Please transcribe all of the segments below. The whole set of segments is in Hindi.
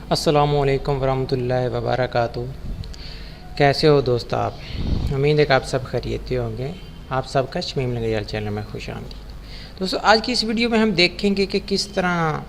अस्सलामुअलैकुम वरहमतुल्लाहि वबरकातुहू। कैसे हो दोस्त आप? उम्मीद है कि आप सब खैरियत होंगे। आप सबका शमीम लंगरियाल चैनल में खुश आमदीद। दोस्तों, आज की इस वीडियो में हम देखेंगे कि किस तरह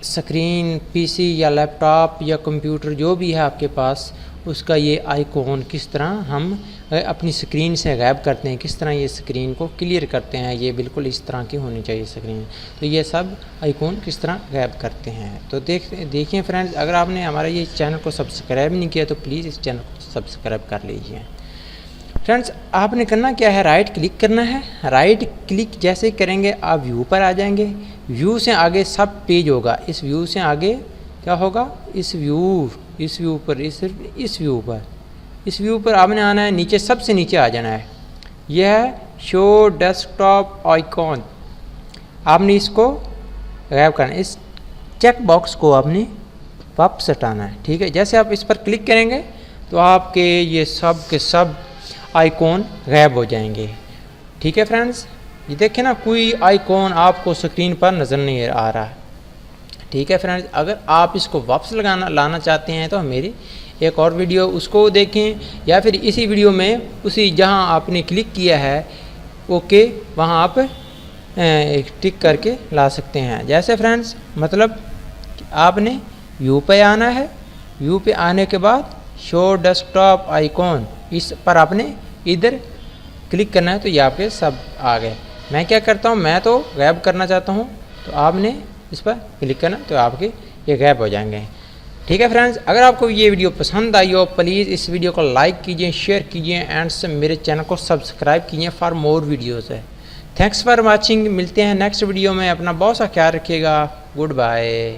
स्क्रीन पीसी या लैपटॉप या कंप्यूटर जो भी है आपके पास, उसका ये आइकॉन किस तरह हम अपनी स्क्रीन से गायब करते हैं, किस तरह ये स्क्रीन को क्लियर करते हैं। ये बिल्कुल इस तरह की होनी चाहिए स्क्रीन। तो ये सब आइकॉन किस तरह गायब करते हैं, तो देखिए फ्रेंड्स, अगर आपने हमारा ये चैनल को सब्सक्राइब नहीं किया तो प्लीज़ इस चैनल को सब्सक्राइब कर लीजिए। फ्रेंड्स, आपने करना क्या है, राइट क्लिक करना है। राइट क्लिक जैसे करेंगे आप व्यू पर आ जाएंगे। व्यू से आगे सब पेज होगा। इस व्यू से आगे क्या होगा, इस व्यू पर आपने आना है। नीचे सबसे नीचे आ जाना है। यह है शो डेस्कटॉप आइकॉन। आपने इसको गायब करना है। इस चेक बॉक्स को आपने वापस हटाना है। ठीक है, जैसे आप इस पर क्लिक करेंगे तो आपके ये सब के सब आइकॉन गायब हो जाएंगे। ठीक है फ्रेंड्स, ये देखें ना, कोई आइकॉन आपको स्क्रीन पर नज़र नहीं आ रहा है। ठीक है फ्रेंड्स, अगर आप इसको वापस लाना चाहते हैं तो मेरी एक और वीडियो उसको देखें, या फिर इसी वीडियो में उसी जहां आपने क्लिक किया है ओके वहां आप टिक करके ला सकते हैं। जैसे फ्रेंड्स, मतलब आपने व्यू पे आना है। व्यू पे आने के बाद शो डेस्कटॉप आइकॉन, इस पर आपने इधर क्लिक करना है। तो ये आपके सब आ गए। मैं क्या करता हूँ, मैं तो गायब करना चाहता हूँ, तो आपने इस पर क्लिक करना, तो आपके ये गायब हो जाएंगे। ठीक है फ्रेंड्स, अगर आपको ये वीडियो पसंद आई हो प्लीज़ इस वीडियो को लाइक कीजिए, शेयर कीजिए एंड से मेरे चैनल को सब्सक्राइब कीजिए फॉर मोर वीडियोज़ है। Thanks for watching. मिलते हैं नेक्स्ट वीडियो में। अपना बहुत सा ख्याल रखिएगा। Good bye.